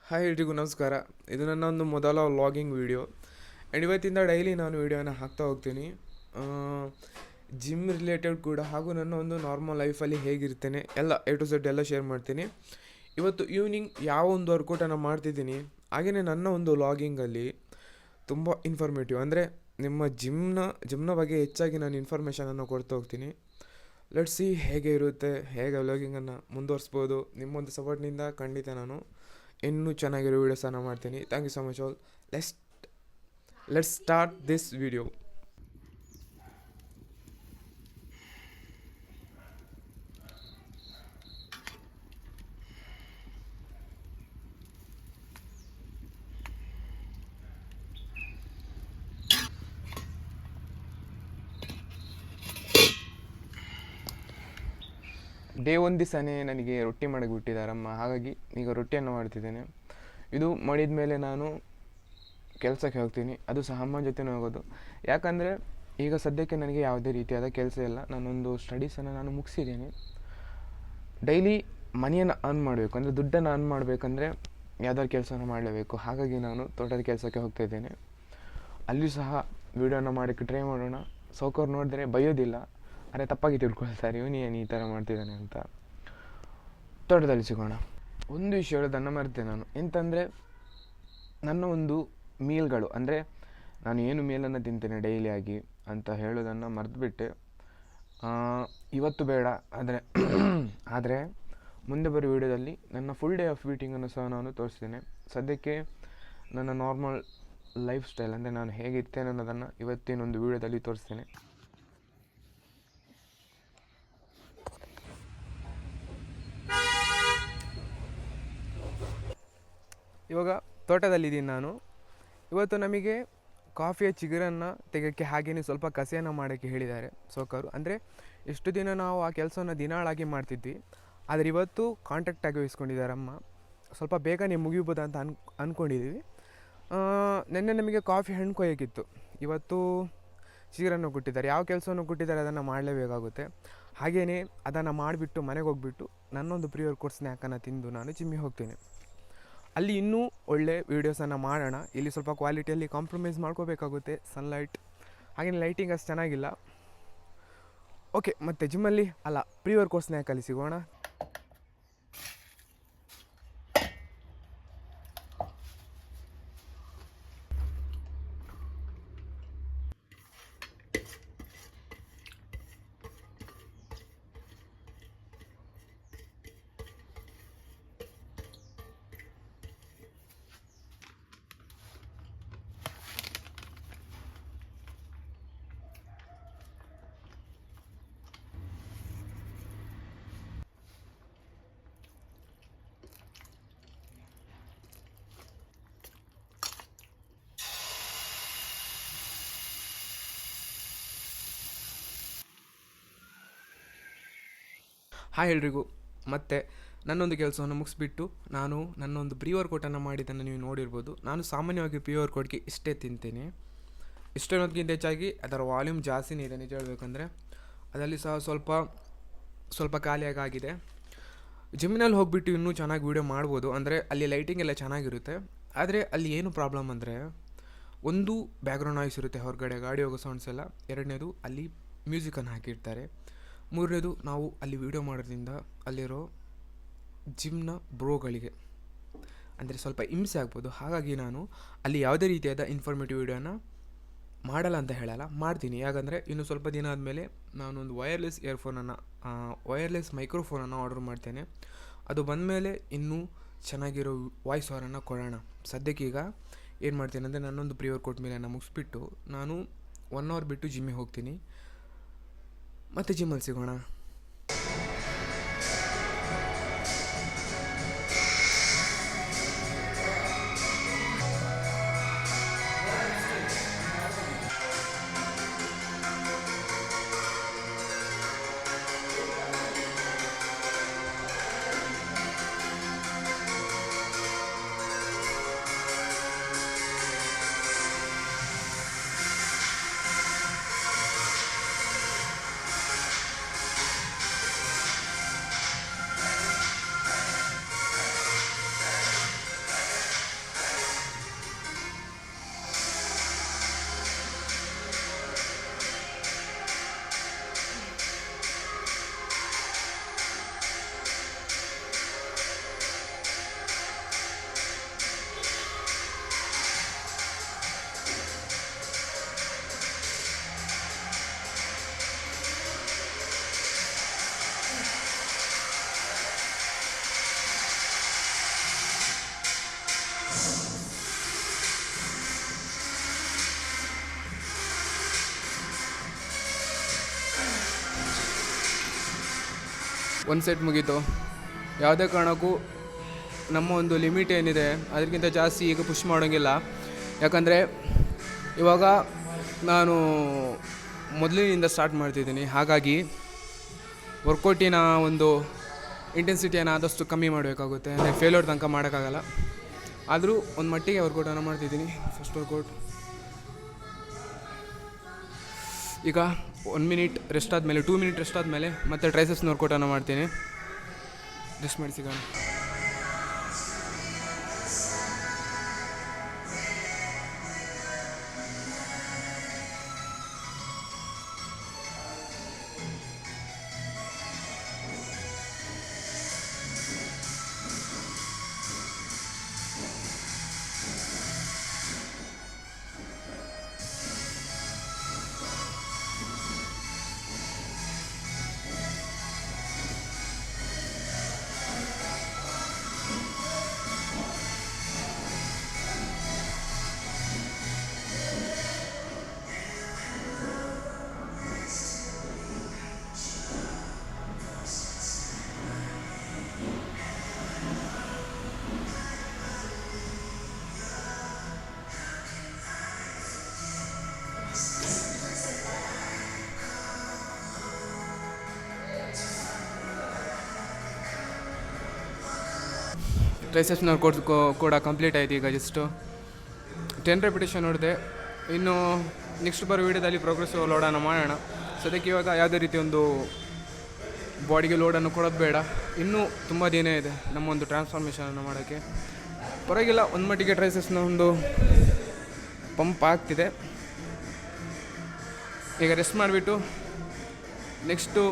Hi ಎಲ್ರಿಗೂ ನಮಸ್ಕಾರ. ಇದು ನನ್ನ ಒಂದು ಮೊದಲ ವ್ಲಾಗಿಂಗ್ ವೀಡಿಯೋ ಆ್ಯಂಡ್ ಇವತ್ತಿಂದ ಡೈಲಿ ನಾನು ವೀಡಿಯೋನ ಹಾಕ್ತಾ ಹೋಗ್ತೀನಿ. ಜಿಮ್ ರಿಲೇಟೆಡ್ ಕೂಡ ಹಾಗೂ ನನ್ನ ಒಂದು ನಾರ್ಮಲ್ ಲೈಫಲ್ಲಿ ಹೇಗಿರ್ತೇನೆ ಎಲ್ಲ A to Z ಎಲ್ಲ ಶೇರ್ ಮಾಡ್ತೀನಿ. ಇವತ್ತು ಈವ್ನಿಂಗ್ ಯಾವ ಒಂದು ವರ್ಕೌಟನ್ನು ಮಾಡ್ತಿದ್ದೀನಿ, ಹಾಗೆಯೇ ನನ್ನ ಒಂದು ವ್ಲಾಗಿಂಗಲ್ಲಿ ತುಂಬ ಇನ್ಫಾರ್ಮೇಟಿವ್ ಅಂದರೆ ನಿಮ್ಮ ಜಿಮ್ನ ಬಗ್ಗೆ ಹೆಚ್ಚಾಗಿ ನಾನು ಇನ್ಫಾರ್ಮೇಷನನ್ನು ಕೊಡ್ತಾ ಹೋಗ್ತೀನಿ. ಲೆಟ್ಸ್ ಸಿ ಹೇಗೆ ಇರುತ್ತೆ, ಹೇಗೆ ವ್ಲಾಗಿಂಗನ್ನು ಮುಂದುವರಿಸ್ಬೋದು. ನಿಮ್ಮೊಂದು ಸಪೋರ್ಟ್ನಿಂದ ಖಂಡಿತ ನಾನು ಇನ್ನೂ ಚೆನ್ನಾಗಿರೋ ವೀಡಿಯೋಸನ್ನು ಮಾಡ್ತೀನಿ. Thank you so much all. Let's start this video. Day ಒಂದು ದಿವಸನೇ ನನಗೆ ರೊಟ್ಟಿ ಮಾಡೋಕ್ಕೆ ಬಿಟ್ಟಿದ್ದಾರಮ್ಮ, ಹಾಗಾಗಿ ಈಗ ರೊಟ್ಟಿಯನ್ನು ಮಾಡ್ತಿದ್ದೇನೆ. ಇದು ಮಾಡಿದ ಮೇಲೆ ನಾನು ಕೆಲಸಕ್ಕೆ ಹೋಗ್ತೀನಿ, ಅದು ಸಹ ಅಮ್ಮನ ಜೊತೆನೇ ಹೋಗೋದು. ಯಾಕಂದರೆ ಈಗ ಸದ್ಯಕ್ಕೆ ನನಗೆ ಯಾವುದೇ ರೀತಿಯಾದ ಕೆಲಸ ಇಲ್ಲ. ನಾನೊಂದು ಸ್ಟಡೀಸನ್ನು ನಾನು ಮುಗಿಸಿದ್ದೀನಿ. ಡೈಲಿ ಮನಿಯನ್ನು ಅರ್ನ್ ಮಾಡಬೇಕು ಅಂದರೆ ದುಡ್ಡನ್ನು ಅರ್ನ್ ಮಾಡಬೇಕಂದ್ರೆ ಯಾವ್ದಾದ್ರು ಕೆಲಸನ ಮಾಡಲೇಬೇಕು. ಹಾಗಾಗಿ ನಾನು ತೋಟದ ಕೆಲಸಕ್ಕೆ ಹೋಗ್ತಾಯಿದ್ದೇನೆ. ಅಲ್ಲಿಯೂ ಸಹ ವೀಡಿಯೋನ ಮಾಡೋಕ್ಕೆ ಟ್ರೈ ಮಾಡೋಣ. ಸೌಕರ್ ನೋಡಿದ್ರೆ ಬೈಯೋದಿಲ್ಲ, ಅರೆ ತಪ್ಪಾಗಿ ತಿಳ್ಕೊಳ್ತಾರೆ, ಇವನೇನು ಈ ಥರ ಮಾಡ್ತಿದ್ದಾನೆ ಅಂತ. ತೋಟದಲ್ಲಿ ಸಿಗೋಣ. ಒಂದು ವಿಷಯ ಹೇಳೋದನ್ನು ಮರೆತೆ ನಾನು, ಎಂತಂದರೆ ನನ್ನ ಒಂದು ಮೀಲ್ಗಳು ಅಂದರೆ ನಾನು ಏನು ಮೀಲನ್ನು ತಿಂತೇನೆ ಡೈಲಿಯಾಗಿ ಅಂತ ಹೇಳೋದನ್ನು ಮರೆತುಬಿಟ್ಟೆ. ಇವತ್ತು ಬೇಡ, ಆದರೆ ಮುಂದೆ ಬರೋ ವೀಡಿಯೋದಲ್ಲಿ ನನ್ನ ಫುಲ್ ಡೇ ಆಫ್ ಈಟಿಂಗನ್ನು ಸಹ ನಾನು ತೋರಿಸ್ತೇನೆ. ಸದ್ಯಕ್ಕೆ ನನ್ನ ನಾರ್ಮಲ್ ಲೈಫ್ ಸ್ಟೈಲ್ ಅಂದರೆ ನಾನು ಹೇಗಿರ್ತೇನೆ ಅನ್ನೋದನ್ನು ಇವತ್ತಿನೊಂದು ವೀಡಿಯೋದಲ್ಲಿ ತೋರಿಸ್ತೇನೆ. ಇವಾಗ ತೋಟದಲ್ಲಿದ್ದೀನಿ ನಾನು. ಇವತ್ತು ನಮಗೆ ಕಾಫಿಯ ಚಿಗುರನ್ನು ತೆಗೋಕ್ಕೆ ಹಾಗೆಯೇ ಸ್ವಲ್ಪ ಕಸೆಯನ್ನು ಮಾಡೋಕ್ಕೆ ಹೇಳಿದ್ದಾರೆ ಸೋಕರು. ಅಂದರೆ ಎಷ್ಟು ದಿನ ನಾವು ಆ ಕೆಲಸವನ್ನು ದಿನಾಳಾಗಿ ಮಾಡ್ತಿದ್ವಿ, ಆದರೆ ಇವತ್ತು ಕಾಂಟ್ಯಾಕ್ಟಾಗಿ ವಹಿಸ್ಕೊಂಡಿದ್ದಾರಮ್ಮ. ಸ್ವಲ್ಪ ಬೇಗನೆ ಮುಗಿಬೋದು ಅಂತ ಅಂದ್ಕೊಂಡಿದ್ದೀವಿ. ನಿನ್ನೆ ನಮಗೆ ಕಾಫಿ ಹಣ್ಣು ಕೊಯ್ಯೋಕ್ಕಿತ್ತು, ಇವತ್ತು ಚಿಗುರನ್ನು ಕೊಟ್ಟಿದ್ದಾರೆ. ಯಾವ ಕೆಲಸವನ್ನು ಕೊಟ್ಟಿದ್ದಾರೆ ಅದನ್ನು ಮಾಡಲೇಬೇಕಾಗುತ್ತೆ. ಹಾಗೆಯೇ ಅದನ್ನು ಮಾಡಿಬಿಟ್ಟು ಮನೆಗೆ ಹೋಗ್ಬಿಟ್ಟು ನನ್ನೊಂದು ಪ್ರೀ ವರ್ಕೌಟ್ ಸ್ನ್ಯಾಕನ್ನು ತಿಂದು ನಾನು ಜಿಮ್ಮಿಗೆ ಹೋಗ್ತೇನೆ. ಅಲ್ಲಿ ಇನ್ನೂ ಒಳ್ಳೆ ವೀಡಿಯೋಸನ್ನು ಮಾಡೋಣ. ಇಲ್ಲಿ ಸ್ವಲ್ಪ ಕ್ವಾಲಿಟಿಯಲ್ಲಿ ಕಾಂಪ್ರಮೈಸ್ ಮಾಡ್ಕೋಬೇಕಾಗುತ್ತೆ. ಸನ್ಲೈಟ್ ಹಾಗೆಯೇ ಲೈಟಿಂಗ್ ಅಷ್ಟು ಚೆನ್ನಾಗಿಲ್ಲ. ಓಕೆ, ಮತ್ತು ಜಿಮ್ಮಲ್ಲಿ ಅಲ್ಲ, ಪ್ರೀ ವರ್ಕೌಟ್ ಸ್ನ್ಯಾಕಲ್ಲಿ ಸಿಗೋಣ. ಹಾಯ್ ಎಲ್ರಿಗೂ. ಮತ್ತು ನನ್ನೊಂದು ಕೆಲಸವನ್ನು ಮುಗಿಸ್ಬಿಟ್ಟು ನಾನು ನನ್ನೊಂದು ಪ್ರೀ ವರ್ಕೌಟನ್ನು ಮಾಡಿದ್ದನ್ನು ನೀವು ನೋಡಿರ್ಬೋದು. ನಾನು ಸಾಮಾನ್ಯವಾಗಿ ಪ್ರೀ ವರ್ಕೌಟ್ಗೆ ಇಷ್ಟೇ ತಿಂತೀನಿ. ಇಷ್ಟೊಂದಕ್ಕಿಂತ ಹೆಚ್ಚಾಗಿ ಅದರ ವಾಲ್ಯೂಮ್ ಜಾಸ್ತಿನೇ ಇದೆ ನಿಜ ಹೇಳಬೇಕಂದ್ರೆ. ಅದರಲ್ಲಿ ಸಹ ಸ್ವಲ್ಪ ಖಾಲಿಯಾಗಿದೆ. ಜಿಮ್ಮಿನಲ್ಲಿ ಹೋಗಿಬಿಟ್ಟು ಇನ್ನೂ ಚೆನ್ನಾಗಿ ವೀಡಿಯೋ ಮಾಡ್ಬೋದು, ಅಂದರೆ ಅಲ್ಲಿ ಲೈಟಿಂಗ್ ಎಲ್ಲ ಚೆನ್ನಾಗಿರುತ್ತೆ. ಆದರೆ ಅಲ್ಲಿ ಏನು ಪ್ರಾಬ್ಲಮ್ ಅಂದರೆ, ಒಂದು ಬ್ಯಾಕ್ಗ್ರೌಂಡ್ ನಾಯ್ಸ್ ಇರುತ್ತೆ ಹೊರಗಡೆ, ಗಾಡಿ ಹೋಗೋ ಸೌಂಡ್ಸ್ ಎಲ್ಲ. ಎರಡನೇದು ಅಲ್ಲಿ ಮ್ಯೂಸಿಕನ್ನು ಹಾಕಿರ್ತಾರೆ. ಮೂರನೇದು ನಾವು ಅಲ್ಲಿ ವೀಡಿಯೋ ಮಾಡೋದ್ರಿಂದ ಅಲ್ಲಿರೋ ಜಿಮ್ನ ಬ್ರೋಗಳಿಗೆ ಅಂದರೆ ಸ್ವಲ್ಪ ಹಿಂಸೆ ಆಗ್ಬೋದು. ಹಾಗಾಗಿ ನಾನು ಅಲ್ಲಿ ಯಾವುದೇ ರೀತಿಯಾದ ಇನ್ಫಾರ್ಮೇಟಿವ್ ವೀಡಿಯೋನ ಮಾಡಲ್ಲ ಅಂತ ಹೇಳಲ್ಲ, ಮಾಡ್ತೀನಿ. ಯಾಕಂದರೆ ಇನ್ನು ಸ್ವಲ್ಪ ದಿನ ಆದಮೇಲೆ ನಾನೊಂದು ವಯರ್ಲೆಸ್ ಮೈಕ್ರೋಫೋನನ್ನು ಆರ್ಡರ್ ಮಾಡ್ತೇನೆ. ಅದು ಬಂದಮೇಲೆ ಇನ್ನೂ ಚೆನ್ನಾಗಿರೋ ವಾಯ್ಸ್ ಓವರನ್ನು ಕೊಡೋಣ. ಸದ್ಯಕ್ಕೀಗ ಏನು ಮಾಡ್ತೀನಿ ಅಂದರೆ, ನನ್ನೊಂದು ಪ್ರೀ ವರ್ಕೌಟ್ ಮೇಲೆ ಮುಗಿಸ್ಬಿಟ್ಟು ನಾನು 1 hour ಬಿಟ್ಟು ಜಿಮ್ಮಿಗೆ ಹೋಗ್ತೀನಿ. ಮತ್ತೆ ಜಿಮ್ಮಲ್ಲಿ ಸಿಗೋಣ. ಒಂದು ಸೆಟ್ ಮುಗೀತು. ಯಾವುದೇ ಕಾರಣಕ್ಕೂ ನಮ್ಮ ಒಂದು ಲಿಮಿಟ್ ಏನಿದೆ ಅದಕ್ಕಿಂತ ಜಾಸ್ತಿ ಈಗ ಪುಷ್ ಮಾಡೋಂಗಿಲ್ಲ. ಯಾಕಂದರೆ ಇವಾಗ ನಾನು ಮೊದಲಿನಿಂದ ಸ್ಟಾರ್ಟ್ ಮಾಡ್ತಿದ್ದೀನಿ. ಹಾಗಾಗಿ ವರ್ಕೌಟಿನ ಒಂದು ಇಂಟೆನ್ಸಿಟಿಯನ್ನು ಆದಷ್ಟು ಕಮ್ಮಿ ಮಾಡಬೇಕಾಗುತ್ತೆ. ಅಂದರೆ ಫೇಲ್ಯೂರ್ ತನಕ ಮಾಡೋಕ್ಕಾಗಲ್ಲ. ಆದರೂ ಒಂದು ಮಟ್ಟಿಗೆ ವರ್ಕೌಟನ್ನು ಮಾಡ್ತಿದ್ದೀನಿ. First workout. ಈಗ 1 ಮಿನಿಟ್ ರೆಸ್ಟ್ ಆದಮೇಲೆ 2 ಮಿನಿಟ್ ರೆಸ್ಟ್ ಆದಮೇಲೆ ಮತ್ತೆ ಟ್ರೈಸೆಪ್ಸ್ನ ವರ್ಕೌಟನ್ನು ಮಾಡ್ತೀನಿ. ರೆಸ್ಟ್ ಮಾಡಿ ಸಿಗೋಣ. ಟ್ರೈಸೆಪ್ಸ್ನ ವರ್ಕೌಟ್ ಕೂಡ ಕಂಪ್ಲೀಟ್ ಆಯಿತು. ಈಗ ಜಸ್ಟು 10 ರೆಪಿಟೇಷನ್ ನೋಡಿದೆ. ಇನ್ನು ನೆಕ್ಸ್ಟ್ ಬರೋ ವೀಡಿಯೋದಲ್ಲಿ ಪ್ರೋಗ್ರೆಸಿವ್ ಲೋಡನ್ನು ಮಾಡೋಣ. ಸದ್ಯಕ್ಕೆ ಇವಾಗ ಯಾವುದೇ ರೀತಿ ಒಂದು ಬಾಡಿಗೆ ಲೋಡನ್ನು ಕೊಡೋದು ಬೇಡ. ಇನ್ನೂ ತುಂಬ ದಿನ ಇದೆ ನಮ್ಮ ಒಂದು ಟ್ರಾನ್ಸ್ಫಾರ್ಮೇಷನನ್ನು ಮಾಡೋಕ್ಕೆ. ಪರವಾಗಿಲ್ಲ, ಒಂದು ಮಟ್ಟಿಗೆ ಟ್ರೈಸೆಪ್ಸ್ನ ಒಂದು ಪಂಪ್ ಆಗ್ತಿದೆ. ಈಗ ರೆಸ್ಟ್ ಮಾಡಿಬಿಟ್ಟು ನೆಕ್ಸ್ಟು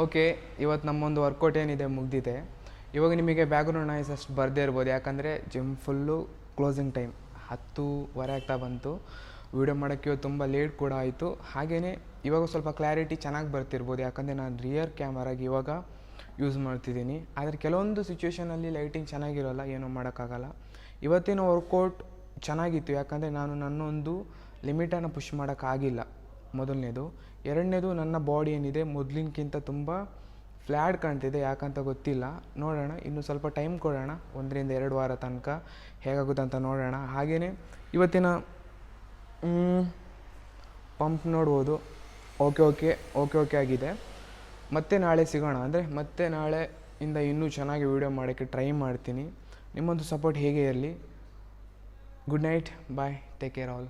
ಓಕೆ, ಇವತ್ತು ನಮ್ಮೊಂದು ವರ್ಕೌಟ್ ಏನಿದೆ ಮುಗಿದಿದೆ. ಇವಾಗ ನಿಮಗೆ ಬ್ಯಾಕ್ಗ್ರೌಂಡ್ ನಾಯ್ಸ್ ಅಷ್ಟು ಬರದೇ ಇರ್ಬೋದು. ಯಾಕಂದರೆ ಜಿಮ್ ಫುಲ್ಲು ಕ್ಲೋಸಿಂಗ್ ಟೈಮ್ 10:15 ಆಗ್ತಾ ಬಂತು. ವೀಡಿಯೋ ಮಾಡೋಕ್ಕೆ ಇವತ್ತು ತುಂಬ ಲೇಟ್ ಕೂಡ ಆಯಿತು. ಹಾಗೆಯೇ ಇವಾಗ ಸ್ವಲ್ಪ ಕ್ಲಾರಿಟಿ ಚೆನ್ನಾಗಿ ಬರ್ತಿರ್ಬೋದು. ಯಾಕಂದರೆ ನಾನು ರಿಯರ್ ಕ್ಯಾಮರಾಗಿ ಇವಾಗ ಯೂಸ್ ಮಾಡ್ತಿದ್ದೀನಿ. ಆದರೆ ಕೆಲವೊಂದು ಸಿಚುವೇಷನಲ್ಲಿ ಲೈಟಿಂಗ್ ಚೆನ್ನಾಗಿರೋಲ್ಲ, ಏನೂ ಮಾಡೋಕ್ಕಾಗಲ್ಲ. ಇವತ್ತಿನ ವರ್ಕೌಟ್ ಚೆನ್ನಾಗಿತ್ತು. ಯಾಕಂದರೆ ನಾನು ನನ್ನೊಂದು ಲಿಮಿಟನ್ನು ಪುಷ್ ಮಾಡೋಕ್ಕಾಗಿಲ್ಲ, ಮೊದಲನೇದು. ಎರಡನೇದು, ನನ್ನ ಬಾಡಿ ಏನಿದೆ ಮೊದಲಿನಕ್ಕಿಂತ ತುಂಬ ಫ್ಲ್ಯಾಟ್ ಕಾಣ್ತಿದೆ. ಯಾಕಂತ ಗೊತ್ತಿಲ್ಲ, ನೋಡೋಣ. ಇನ್ನು ಸ್ವಲ್ಪ ಟೈಮ್ ಕೊಡೋಣ, 1-2 ವಾರ ತನಕ ಹೇಗಾಗುತ್ತೆ ಅಂತ ನೋಡೋಣ. ಹಾಗೆಯೇ ಇವತ್ತಿನ ಪಂಪ್ ನೋಡ್ಬೋದು. ಓಕೆ ಓಕೆ ಓಕೆ ಓಕೆ ಆಗಿದೆ. ಮತ್ತೆ ನಾಳೆ ಸಿಗೋಣ, ಅಂದರೆ ಮತ್ತೆ ನಾಳೆಯಿಂದ ಇನ್ನೂ ಚೆನ್ನಾಗಿ ವೀಡಿಯೋ ಮಾಡೋಕ್ಕೆ ಟ್ರೈ ಮಾಡ್ತೀನಿ. ನಿಮ್ಮೊಂದು ಸಪೋರ್ಟ್ ಹೇಗೆ ಇರಲಿ. ಗುಡ್ ನೈಟ್, ಬಾಯ್, ಟೇಕ್ ಕೇರ್ ಆಲ್.